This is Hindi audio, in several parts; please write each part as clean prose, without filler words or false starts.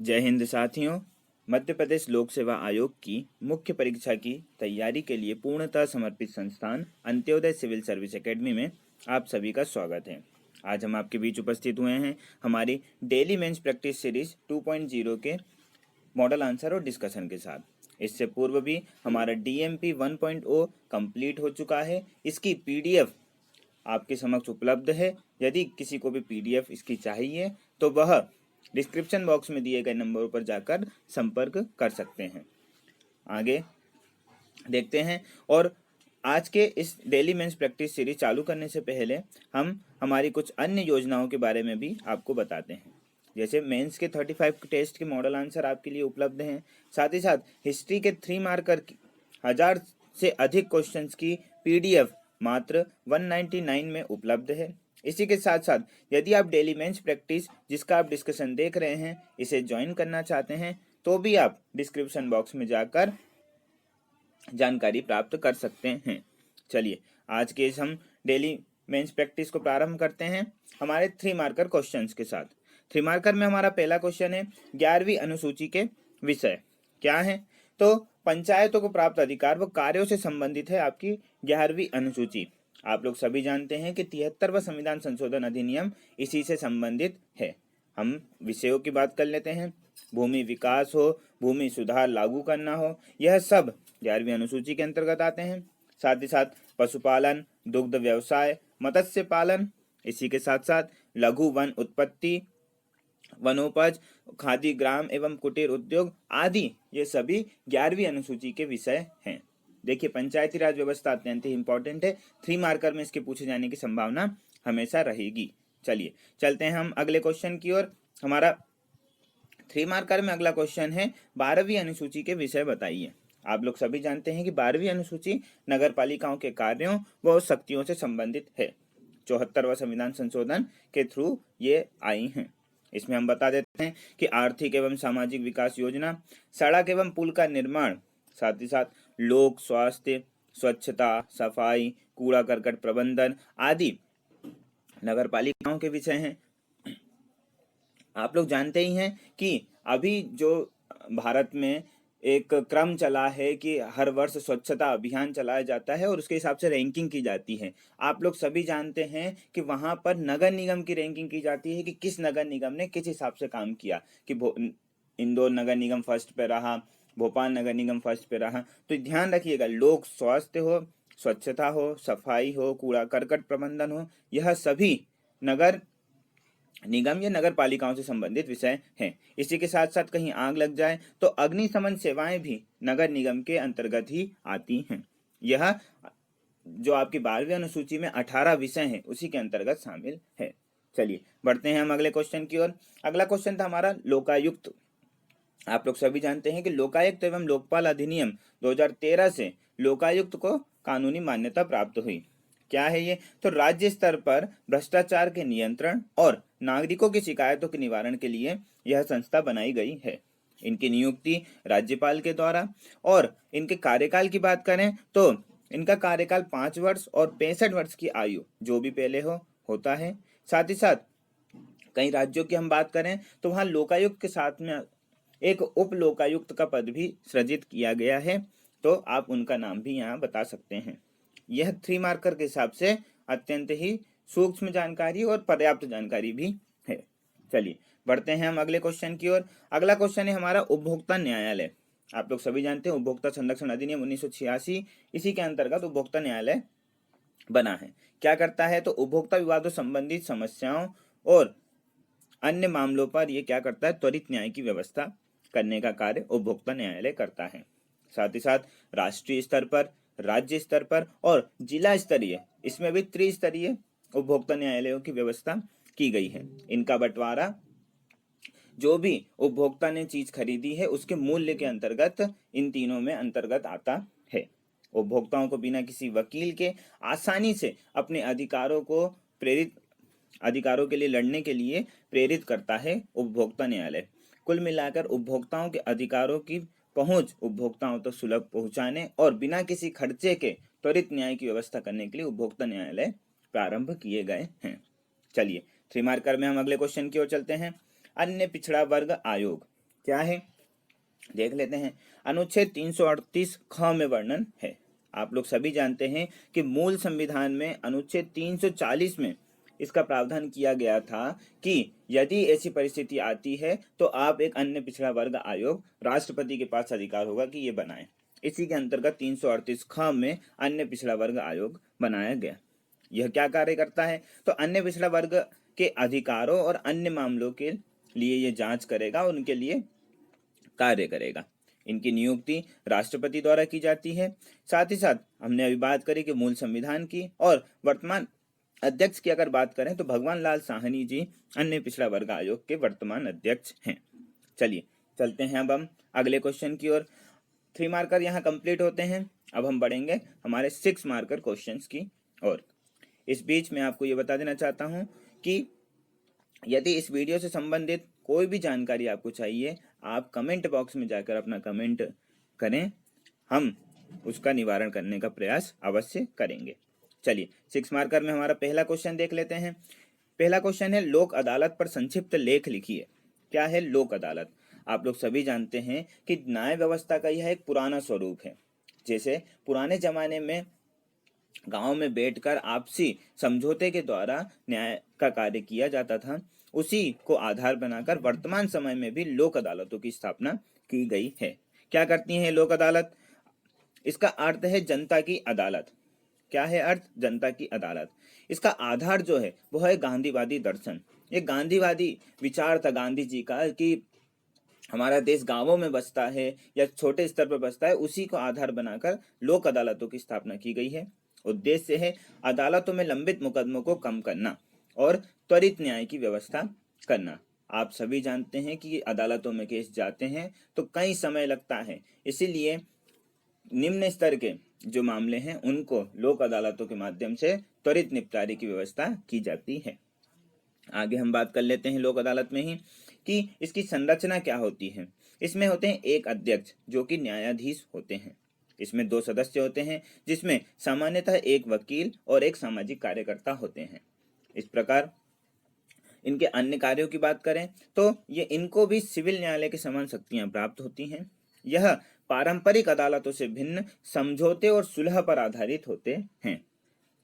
जय हिंद साथियों। मध्य प्रदेश लोक सेवा आयोग की मुख्य परीक्षा की तैयारी के लिए पूर्णतः समर्पित संस्थान अंत्योदय सिविल सर्विस एकेडमी में आप सभी का स्वागत है। आज हम आपके बीच उपस्थित हुए हैं हमारी डेली मेंस प्रैक्टिस सीरीज 2.0 के मॉडल आंसर और डिस्कशन के साथ। इससे पूर्व भी हमारा DMP 1.0 कंप्लीट हो चुका है। इसकी PDF आपके समक्ष उपलब्ध है। यदि किसी को भी PDF इसकी चाहिए तो वह डिस्क्रिप्शन बॉक्स में दिए गए नंबर पर जाकर संपर्क कर सकते हैं। आगे देखते हैं। और आज के इस डेली मेंस प्रैक्टिस सीरीज चालू करने से पहले हम हमारी कुछ अन्य योजनाओं के बारे में भी आपको बताते हैं। जैसे मेंस के 35 टेस्ट के मॉडल आंसर आपके लिए उपलब्ध हैं। साथ ही साथ हिस्ट्री के 3 मार्कर की 1000 से अधिक क्वेश्चंस की PDF मात्र 199 में उपलब्ध है। इसी के साथ साथ यदि आप डेली मेंस प्रैक्टिस जिसका आप डिस्कशन देख रहे हैं इसे ज्वाइन करना चाहते हैं तो भी आप डिस्क्रिप्शन बॉक्स में जाकर जानकारी प्राप्त कर सकते हैं। चलिए आज के इस हम डेली मेंस प्रैक्टिस को प्रारंभ करते हैं हमारे 3 मार्कर क्वेश्चंस के साथ। 3 मार्कर में हमारा पहला क्वेश्चन है 11वीं अनुसूची के विषय क्या है। तो पंचायतों को प्राप्त अधिकार व कार्यों से संबंधित है आपकी 11वीं अनुसूची। आप लोग सभी जानते हैं कि 73वां संविधान संशोधन अधिनियम इसी से संबंधित है। हम विषयों की बात कर लेते हैं। भूमि विकास हो, भूमि सुधार लागू करना हो, यह सब 11वीं अनुसूची के अंतर्गत आते हैं। साथ ही साथ पशुपालन, दुग्ध व्यवसाय, मत्स्य पालन, इसी के साथ साथ लघु वन उत्पत्ति, वनोपज, खादी ग्राम एवं कुटीर उद्योग आदि ये सभी 11वीं अनुसूची के विषय हैं। देखिए पंचायती राज व्यवस्था अत्यंत ही इंपॉर्टेंट है। 3 मार्कर में इसके पूछे जाने की संभावना हमेशा रहेगी। चलिए चलते हैं हम अगले क्वेश्चन की ओर। हमारा 3 मार्कर में अगला क्वेश्चन है 12वीं अनुसूची के विषय बताइए। आप लोग सभी जानते हैं कि 12वीं अनुसूची नगर पालिकाओं के कार्यों व शक्तियों से संबंधित है। 74वां संविधान संशोधन के थ्रू ये आई हैं। इसमें हम बता देते हैं कि आर्थिक एवं सामाजिक विकास योजना, सड़क एवं पुल का निर्माण, साथ ही साथ लोक स्वास्थ्य, स्वच्छता, सफाई, कूड़ा करकट प्रबंधन आदि नगर पालिकाओं के विषय हैं। आप लोग जानते ही हैं कि अभी जो भारत में एक क्रम चला है कि हर वर्ष स्वच्छता अभियान चलाया जाता है और उसके हिसाब से रैंकिंग की जाती है। आप लोग सभी जानते हैं कि वहां पर नगर निगम की रैंकिंग की जाती है कि किस नगर निगम ने किस हिसाब से काम किया। कि इंदौर नगर निगम फर्स्ट पे रहा, भोपाल नगर निगम फर्स्ट पे रहा। तो ध्यान रखिएगा, लोक स्वास्थ्य हो, स्वच्छता हो, सफाई हो, कूड़ा करकट प्रबंधन हो, यह सभी नगर निगम या नगर पालिकाओं से संबंधित विषय हैं। इसी के साथ साथ कहीं आग लग जाए तो अग्निशमन सेवाएं भी नगर निगम के अंतर्गत ही आती हैं। यह जो आपकी 12वीं अनुसूची में 18 विषय हैं उसी के अंतर्गत शामिल है। चलिए बढ़ते हैं हम अगले क्वेश्चन की ओर। अगला क्वेश्चन था हमारा लोकायुक्त। आप लोग सभी जानते हैं कि लोकायुक्त एवं लोकपाल अधिनियम 2013 से लोकायुक्त को कानूनी मान्यता प्राप्त हुई। क्या है ये? तो राज्य स्तर पर भ्रष्टाचार के नियंत्रण और नागरिकों की शिकायतों के निवारण के लिए यह संस्था बनाई गई है। इनकी नियुक्ति राज्यपाल के द्वारा, और इनके कार्यकाल की बात करें तो इनका कार्यकाल 5 वर्ष और 65 वर्ष की आयु जो भी पहले होता है। साथ ही साथ कई राज्यों की हम बात करें तो वहां लोकायुक्त के साथ में एक उप लोकायुक्त का पद भी सृजित किया गया है। तो आप उनका नाम भी यहाँ बता सकते हैं। यह 3 मार्कर के हिसाब से अत्यंत ही सूक्ष्म जानकारी और पर्याप्त जानकारी भी है। चलिए बढ़ते हैं हम अगले क्वेश्चन की ओर। अगला क्वेश्चन है हमारा उपभोक्ता न्यायालय। आप लोग सभी जानते हैं उपभोक्ता संरक्षण अधिनियम 1986, इसी के अंतर्गत उपभोक्ता न्यायालय बना है। क्या करता है? तो उपभोक्ता विवादों संबंधित समस्याओं और अन्य मामलों पर यह क्या करता है? त्वरित न्याय की व्यवस्था करने का कार्य उपभोक्ता न्यायालय करता है। साथ ही साथ राष्ट्रीय स्तर पर, राज्य स्तर पर और जिला स्तरीय, इसमें भी त्रिस्तरीय उपभोक्ता न्यायालयों की व्यवस्था की गई है। इनका बंटवारा जो भी उपभोक्ता ने चीज खरीदी है उसके मूल्य के अंतर्गत इन तीनों में अंतर्गत आता है। उपभोक्ताओं को बिना किसी वकील के आसानी से अपने अधिकारों के लिए लड़ने के लिए प्रेरित करता है उपभोक्ता न्यायालय। कुल मिलाकर उपभोक्ताओं के अधिकारों की पहुंच उपभोक्ताओं तक सुलभ पहुंचाने और बिना किसी खर्चे के त्वरित न्याय की व्यवस्था करने के लिए उपभोक्ता न्यायालय प्रारंभ किए गए हैं। चलिए 3 मार्कर में हम अगले क्वेश्चन की ओर चलते हैं। अन्य पिछड़ा वर्ग आयोग। क्या है देख लेते हैं। अनुच्छेद 338 ख में वर्णन है। आप लोग सभी जानते हैं कि मूल संविधान में अनुच्छेद 340 में इसका प्रावधान किया गया था कि यदि ऐसी परिस्थिति आती है तो आप एक अन्य पिछड़ा वर्ग आयोग राष्ट्रपति के पास अधिकार होगा कि ये बनाए। इसी के अंतर्गत 338 ख में अन्य पिछड़ा वर्ग आयोग बनाया गया। यह क्या कार्य करता है? तो अन्य पिछड़ा वर्ग के अधिकारों और अन्य मामलों के लिए ये जांच करेगा, उनके लिए कार्य करेगा। इनकी नियुक्ति राष्ट्रपति द्वारा की जाती है। साथ ही साथ हमने अभी बात करी कि मूल संविधान की, और वर्तमान अध्यक्ष की अगर बात करें तो भगवान लाल साहनी जी अन्य पिछड़ा वर्ग आयोग के वर्तमान अध्यक्ष हैं। चलिए चलते हैं अब हम अगले क्वेश्चन की ओर। 3 मार्कर यहाँ कंप्लीट होते हैं। अब हम बढ़ेंगे हमारे 6 मार्कर क्वेश्चंस की ओर। इस बीच मैं आपको ये बता देना चाहता हूँ कि यदि इस वीडियो से संबंधित कोई भी जानकारी आपको चाहिए, आप कमेंट बॉक्स में जाकर अपना कमेंट करें, हम उसका निवारण करने का प्रयास अवश्य करेंगे। चलिए 6 मार्कर में हमारा पहला क्वेश्चन देख लेते हैं। पहला क्वेश्चन है, लोक अदालत पर संक्षिप्त लेख लिखिए। क्या है लोक अदालत? आप लोग सभी जानते हैं कि न्याय व्यवस्था का यह एक पुराना स्वरूप है। जैसे पुराने जमाने में गांव में बैठकर आपसी समझौते के द्वारा न्याय का कार्य किया जाता था, उसी को आधार बनाकर वर्तमान समय में भी लोक अदालतों की स्थापना की गई है। क्या करती हैं लोक अदालत? इसका अर्थ है जनता की अदालत। क्या है अर्थ? जनता की अदालत। इसका आधार जो है वो है गांधीवादी दर्शन। ये गांधीवादी विचार था गांधी जी का कि हमारा देश गांवों में बसता है या छोटे स्तर पर बसता है, उसी को आधार बनाकर लोक अदालतों की स्थापना की गई है। उद्देश्य है अदालतों में लंबित मुकदमों को कम करना और त्वरित न्याय की व्यवस्था करना। आप सभी जानते हैं कि अदालतों में केस जाते हैं तो कई समय लगता है, इसीलिए निम्न स्तर के जो मामले हैं उनको लोक अदालतों के माध्यम से त्वरित निपटारे की व्यवस्था की जाती है। आगे हम बात कर लेते हैं लोक अदालत में ही कि इसकी संरचना क्या होती है। इसमें होते हैं एक अध्यक्ष जो कि न्यायाधीश होते हैं। इसमें 2 सदस्य होते हैं जिसमें सामान्यतः एक वकील और एक सामाजिक कार्यकर्ता होते हैं। इस प्रकार इनके अन्य कार्यों की बात करें तो ये इनको भी सिविल न्यायालय के समान शक्तियां प्राप्त होती हैं। यह पारंपरिक अदालतों से भिन्न समझौते और सुलह पर आधारित होते हैं।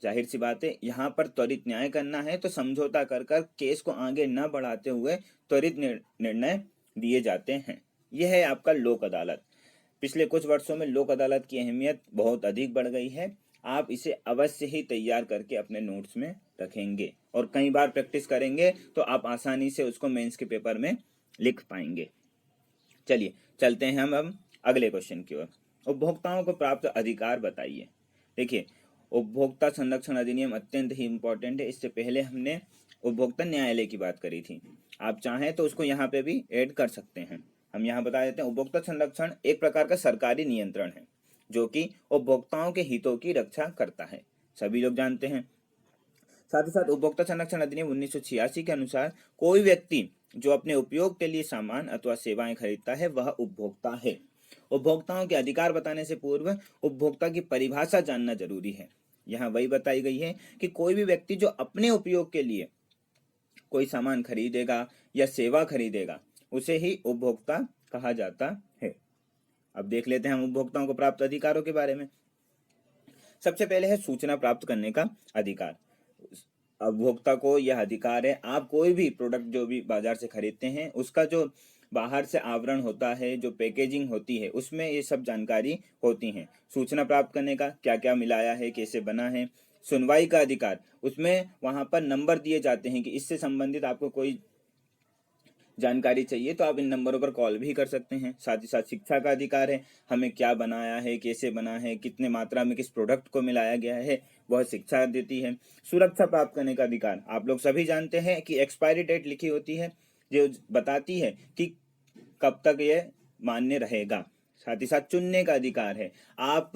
जाहिर सी बात है, यहाँ पर त्वरित न्याय करना है तो समझौता कर कर केस को आगे न बढ़ाते हुए त्वरित निर्णय दिए जाते हैं। यह है आपका लोक अदालत। पिछले कुछ वर्षों में लोक अदालत की अहमियत बहुत अधिक बढ़ गई है। आप इसे अवश्य ही तैयार करके अपने नोट्स में रखेंगे और कई बार प्रैक्टिस करेंगे तो आप आसानी से उसको मेंस के पेपर में लिख पाएंगे। चलिए चलते हैं हम अब अगले क्वेश्चन की ओर। उपभोक्ताओं को प्राप्त अधिकार बताइए। देखिए, उपभोक्ता संरक्षण अधिनियम अत्यंत ही इम्पोर्टेंट है। इससे पहले हमने उपभोक्ता न्यायालय की बात करी थी। आप चाहें तो उसको यहाँ पे भी ऐड कर सकते हैं। हम यहाँ बता देते हैं, उपभोक्ता संरक्षण एक प्रकार का सरकारी नियंत्रण है जो कि उपभोक्ताओं के हितों की रक्षा करता है, सभी लोग जानते हैं। साथ ही साथ उपभोक्ता संरक्षण अधिनियम 1986 के अनुसार कोई व्यक्ति जो अपने उपयोग के लिए सामान अथवा सेवाएं खरीदता है वह उपभोक्ता है। उपभोक्ताओं के अधिकार बताने से पूर्व उपभोक्ता की परिभाषा जानना जरूरी है। यहाँ वही बताई गई है कि कोई भी व्यक्ति जो अपने उपयोग के लिए कोई सामान खरीदेगा या सेवा खरीदेगा उसे ही उपभोक्ता कहा जाता है। अब देख लेते हैं हम उपभोक्ताओं को प्राप्त अधिकारों के बारे में। सबसे पहले है सूचना प्राप्त करने का अधिकार। उपभोक्ता को यह अधिकार है, आप कोई भी प्रोडक्ट जो भी बाजार से खरीदते हैं उसका जो बाहर से आवरण होता है, जो पैकेजिंग होती है, उसमें ये सब जानकारी होती है। सूचना प्राप्त करने का, क्या क्या मिलाया है, कैसे बना है। सुनवाई का अधिकार, उसमें वहां पर नंबर दिए जाते हैं कि इससे संबंधित आपको कोई जानकारी चाहिए तो आप इन नंबरों पर कॉल भी कर सकते हैं। साथ ही साथ शिक्षा का अधिकार है, हमें क्या बनाया है, कैसे बना है, कितने मात्रा में किस प्रोडक्ट को मिलाया गया है, वह शिक्षा देती है। सुरक्षा प्राप्त करने का अधिकार, आप लोग सभी जानते हैं कि एक्सपायरी डेट लिखी होती है जो बताती है कि कब तक ये मान्य रहेगा। साथ ही साथ चुनने का अधिकार है, आप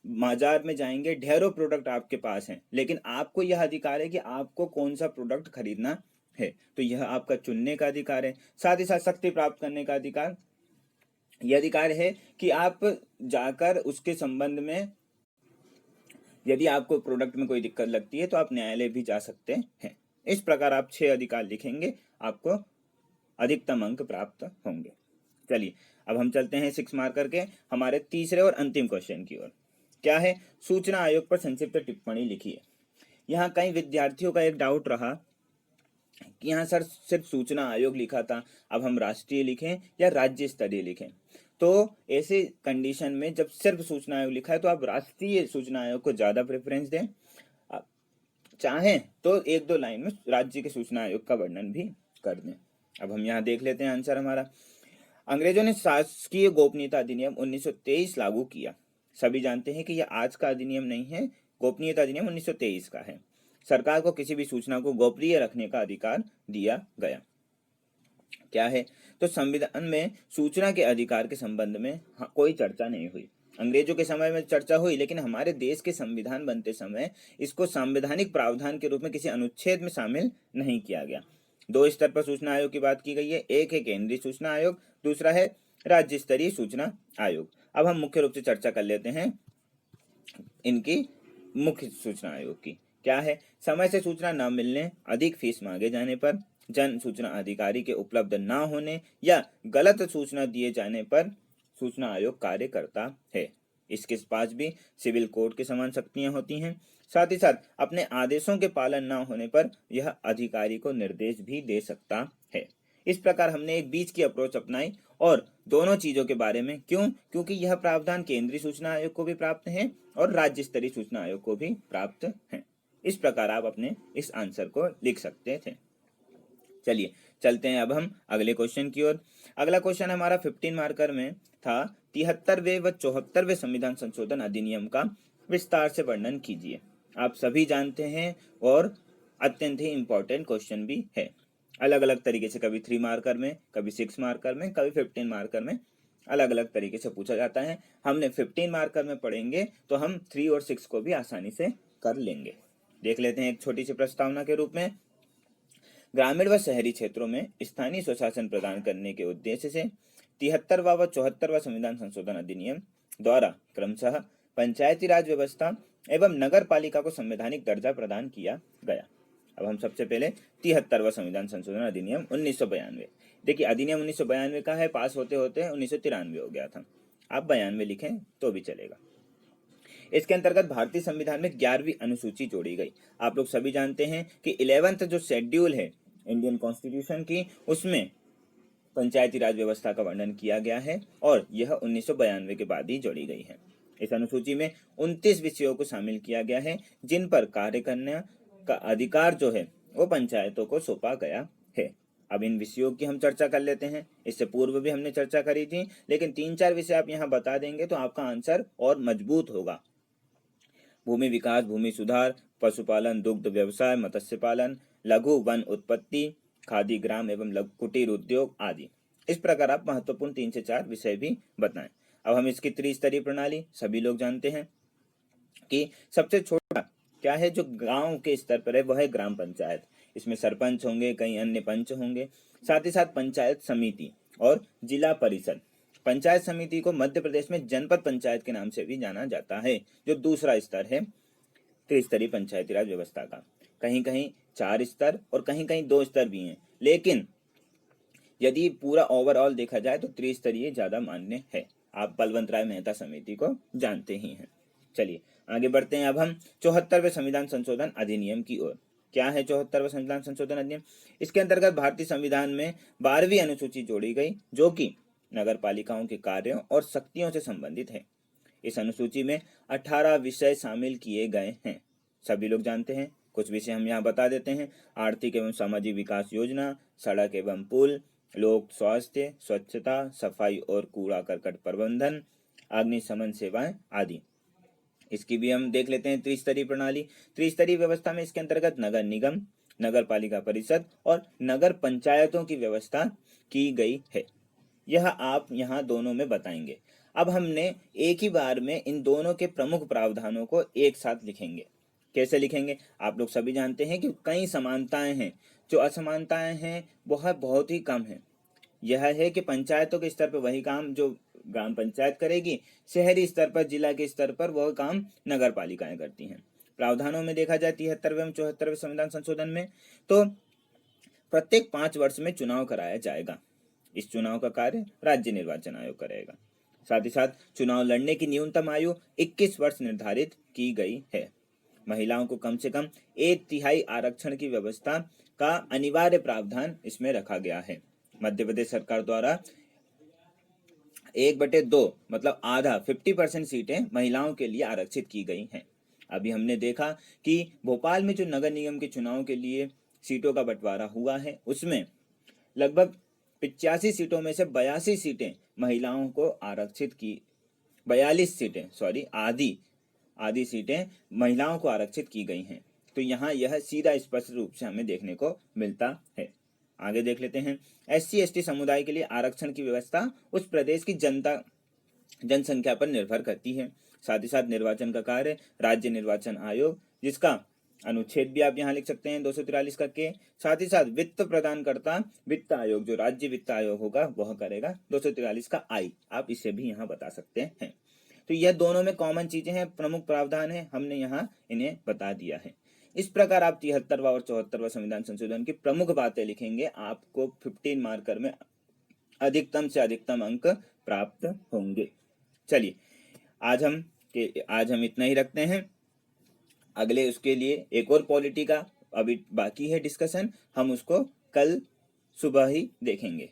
बाजार में जाएंगे, ढेरों प्रोडक्ट आपके पास हैं, लेकिन आपको यह अधिकार है कि आपको कौन सा प्रोडक्ट खरीदना है, तो यह आपका चुनने का अधिकार है। साथ ही साथ शक्ति प्राप्त करने का अधिकार, यह अधिकार है कि आप जाकर उसके संबंध में यदि आपको प्रोडक्ट में कोई दिक्कत लगती है तो आप न्यायालय भी जा सकते हैं। इस प्रकार आप 6 अधिकार लिखेंगे, आपको अधिकतम अंक प्राप्त होंगे। चलिए अब हम चलते हैं 6 मार्कर के हमारे तीसरे और अंतिम क्वेश्चन की ओर। क्या है? सूचना आयोग पर संक्षिप्त टिप्पणी लिखिए। यहाँ कई विद्यार्थियों का एक डाउट रहा कि यहाँ सर सिर्फ सूचना आयोग लिखा था, अब हम राष्ट्रीय लिखें या राज्य स्तरीय लिखें। तो ऐसे कंडीशन में जब सिर्फ सूचना आयोग लिखा है तो आप राष्ट्रीय सूचना आयोग को ज्यादा प्रेफरेंस दें, आप चाहें तो एक दो लाइन में राज्य के सूचना आयोग का वर्णन भी कर दें। अब हम यहाँ देख लेते हैं आंसर हमारा। अंग्रेजों ने शासकीय गोपनीयता अधिनियम 1923 लागू किया। सभी जानते हैं कि यह आज का अधिनियम नहीं है, गोपनीयता अधिनियम 1923 का है। सरकार को किसी भी सूचना को गोपनीय रखने का अधिकार दिया गया। क्या है? तो संविधान में सूचना के अधिकार के संबंध में कोई चर्चा नहीं हुई। अंग्रेजों के समय में चर्चा हुई, लेकिन हमारे देश के संविधान बनते समय इसको संवैधानिक प्रावधान के रूप में किसी अनुच्छेद में शामिल नहीं किया गया। दो स्तर पर सूचना आयोग की बात की गई है, एक है केंद्रीय सूचना आयोग, दूसरा है राज्य स्तरीय सूचना आयोग। अब हम मुख्य रूप से चर्चा कर लेते हैं इनकी मुख्य सूचना आयोग की। क्या है? समय से सूचना न मिलने, अधिक फीस मांगे जाने पर, जन सूचना अधिकारी के उपलब्ध न होने या गलत सूचना दिए जाने पर सूचना आयोग कार्य करता है। इसके पास भी सिविल कोर्ट के समान शक्तियां होती हैं। साथ ही साथ अपने आदेशों के पालन न होने पर यह अधिकारी को निर्देश भी दे सकता है। इस प्रकार हमने एक बीच की अप्रोच अपनाई और दोनों चीजों के बारे में, क्यों? क्योंकि यह प्रावधान केंद्रीय सूचना आयोग को भी प्राप्त है और राज्य स्तरीय सूचना आयोग को भी प्राप्त है। इस प्रकार आप अपने इस आंसर को लिख सकते थे। चलिए चलते हैं अब हम अगले क्वेश्चन की ओर। अगला क्वेश्चन हमारा 15 मार्कर में था 73वें व 74वें संविधान संशोधन अधिनियम का विस्तार से वर्णन कीजिए। आप सभी जानते हैं और अत्यंत ही इंपॉर्टेंट क्वेश्चन भी है। अलग अलग तरीके से, कभी 3 मार्कर में, कभी 6 मार्कर में, कभी 15 मार्कर में अलग अलग तरीके से पूछा जाता है। हमने 15 मार्कर में पढ़ेंगे तो हम 3 और 6 को भी आसानी से कर लेंगे। देख लेते हैं एक छोटी सी प्रस्तावना के रूप में। ग्रामीण व शहरी क्षेत्रों में स्थानीय स्वशासन प्रदान करने के उद्देश्य से 73वां व 74वां संविधान संशोधन अधिनियम द्वारा क्रमशः पंचायती राज व्यवस्था एवं नगर पालिका को संवैधानिक दर्जा प्रदान किया गया। अब हम सबसे पहले 73वां संविधान संशोधन अधिनियम 1992। देखिए अधिनियम 1992 का है, पास होते होते 1993 हो गया था। आप 92 लिखें तो भी चलेगा। इसके अंतर्गत भारतीय संविधान में 11वीं अनुसूची जोड़ी गई। आप लोग सभी जानते हैं कि 11th जो शेड्यूल है इंडियन कॉन्स्टिट्यूशन की, उसमें पंचायती राज व्यवस्था का वर्णन किया गया है और यह 1992 के बाद ही जोड़ी गई है। इस अनुसूची में 29 विषयों को शामिल किया गया है जिन पर कार्य करने का अधिकार जो है वो पंचायतों को सौंपा गया है। अब इन विषयों की हम चर्चा कर लेते हैं। इससे पूर्व भी हमने चर्चा करी थी, लेकिन 3-4 विषय आप यहाँ बता देंगे तो आपका आंसर और मजबूत होगा। भूमि विकास, भूमि सुधार, पशुपालन, दुग्ध व्यवसाय, मत्स्य पालन, लघु वन उत्पत्ति, खादी ग्राम एवं लघु कुटीर उद्योग आदि। इस प्रकार आप महत्वपूर्ण 3 से 4 विषय भी बताएं। अब हम इसकी त्रिस्तरीय प्रणाली सभी लोग जानते हैं कि सबसे छोटा क्या है जो गांव के स्तर पर है वह है ग्राम पंचायत। इसमें सरपंच होंगे, कई अन्य पंच होंगे, साथ ही साथ पंचायत समिति और जिला परिषद। पंचायत समिति को मध्य प्रदेश में जनपद पंचायत के नाम से भी जाना जाता है, जो दूसरा स्तर है त्रिस्तरीय पंचायती राज व्यवस्था का। कहीं कहीं 4 स्तर और कहीं कहीं 2 स्तर भी हैं, लेकिन यदि पूरा ओवरऑल देखा जाए तो त्रिस्तरीय ज्यादा मान्य है। आप बलवंत राय मेहता समिति को जानते ही हैं। चलिए आगे बढ़ते हैं अब हम 74वें संविधान संशोधन अधिनियम की ओर। क्या है 74वां संविधान संशोधन अधिनियम? इसके अंतर्गत भारतीय संविधान में 12वीं अनुसूची जोड़ी गई जो कि नगर पालिकाओं के कार्यों और शक्तियों से संबंधित है। इस अनुसूची में 18 विषय शामिल किए गए हैं। सभी लोग जानते हैं, कुछ विषय हम यहाँ बता देते हैं। आर्थिक एवं सामाजिक विकास योजना, सड़क एवं पुल, लोक स्वास्थ्य, स्वच्छता, सफाई और कूड़ा करकट प्रबंधन, अग्निशमन सेवाएं आदि। इसकी भी हम देख लेते हैं त्रिस्तरीय प्रणाली। त्रिस्तरीय व्यवस्था में इसके अंतर्गत नगर निगम, नगर पालिका परिषद और नगर पंचायतों की व्यवस्था की गई है। यह आप यहाँ दोनों में बताएंगे। अब हमने एक ही बार में इन दोनों के प्रमुख प्रावधानों को एक साथ लिखेंगे। कैसे लिखेंगे? आप लोग सभी जानते हैं कि कई समानताएं हैं, जो असमानताएं हैं वह बहुत ही कम है। यह है कि पंचायतों के स्तर पर वही काम जो ग्राम पंचायत करेगी, शहरी स्तर पर, जिला के स्तर पर वह काम नगर पालिकाएं करती हैं। प्रावधानों में देखा जाए 73वें एवं 74वें संविधान संशोधन में तो प्रत्येक 5 वर्ष में चुनाव कराया जाएगा। इस चुनाव का कार्य राज्य निर्वाचन आयोग करेगा। साथ ही साथ चुनाव लड़ने की न्यूनतम आयु 21 वर्ष निर्धारित की गई है। महिलाओं को कम से कम 1/3 आरक्षण की व्यवस्था का अनिवार्य प्रावधान इसमें रखा गया है। मध्य प्रदेश सरकार द्वारा 1/2 मतलब आधा 50% सीटें महिलाओं के लिए आरक्षित की गई हैं। अभी हमने देखा कि भोपाल में जो नगर निगम के चुनाव के लिए सीटों का बंटवारा हुआ है, उसमें लगभग 85 सीटों में से 82 सीटें महिलाओं को आरक्षित की 42 सीटें आधी सीटें महिलाओं को आरक्षित की गई हैं। तो यहाँ यह सीधा स्पष्ट रूप से हमें देखने को मिलता है। आगे देख लेते हैं। SC/ST समुदाय के लिए आरक्षण की व्यवस्था उस प्रदेश की जनसंख्या पर निर्भर करती है। साथ ही साथ निर्वाचन का कार्य राज्य निर्वाचन आयोग, जिसका अनुच्छेद भी आप यहाँ लिख सकते हैं 243 का के। साथ ही साथ वित्त प्रदान करता वित्त आयोग, जो राज्य वित्त आयोग होगा वह करेगा 243 का आई। आप इसे भी यहाँ बता सकते हैं। तो यह दोनों में कॉमन चीजें हैं, प्रमुख प्रावधान है, हमने यहाँ इन्हें बता दिया है। इस प्रकार आप 73वां और 74वां संविधान संशोधन की प्रमुख बातें लिखेंगे, आपको 15 मार्कर में अधिकतम से अधिकतम अंक प्राप्त होंगे। चलिए आज हम इतना ही रखते हैं। अगले उसके लिए एक और पॉलिटी का अभी बाकी है डिस्कशन, हम उसको कल सुबह ही देखेंगे।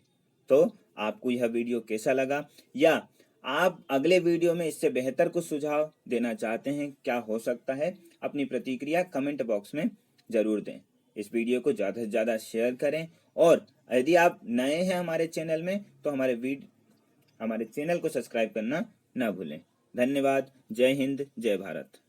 तो आपको यह वीडियो कैसा लगा, या आप अगले वीडियो में इससे बेहतर कुछ सुझाव देना चाहते हैं, क्या हो सकता है, अपनी प्रतिक्रिया कमेंट बॉक्स में जरूर दें। इस वीडियो को ज़्यादा से ज़्यादा शेयर करें, और यदि आप नए हैं हमारे चैनल में तो हमारे चैनल को सब्सक्राइब करना ना भूलें। धन्यवाद। जय हिंद, जय भारत।